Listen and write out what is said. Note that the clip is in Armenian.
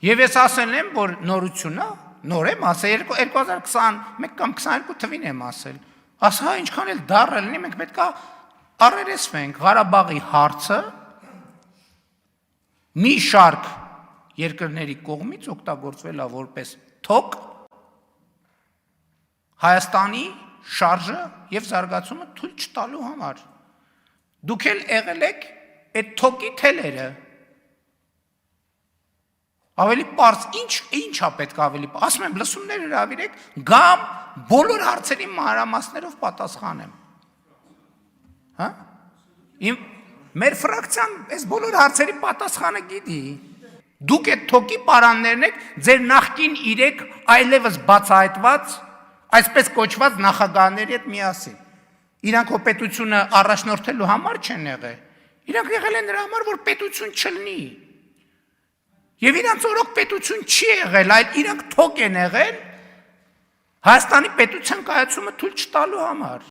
Եվ ես ասել եմ, որ նորությունա, նոր եմ ասել, 2021 կամ 22 թվին եմ ասել, ասա ինչքան էլ դառը լինի, մենք պետք է առերեսվենք Ղարաբաղի հարցը մի շարք երկրների կողմից օգտագործվել է որպես թոք Հայաստանի շարժը եւ զարգացումը թույլ չտալու համար։ Դուք էլ եղել եք այդ թոքի թելերը։ Ավելի պարզ, ինչա պետք ավելի, ասում եմ, լսումներ հրավիրեք, գամ բոլոր հարցերի մանրամասներով պատասխանեմ։ Հա? Մեր ֆրակցիան այս բոլոր հարցերի պատասխանը գիտի։ Դուք այդ թոքի պարաններն եք, ձեր նախկին 3 այլևս բացահայտված, այսպես կոչված նախագահների հետ միասին։ Իրանք հո պետությունը առաջնորդելու համար չեն եղել։ Իրանք եղել են նրա համար, որ պետություն չլինի։ Եվ իրանք օրոք պետություն չի եղել, այլ իրանք թոք են եղել Հայաստանի պետության կայացումը թույլ չտալու համար։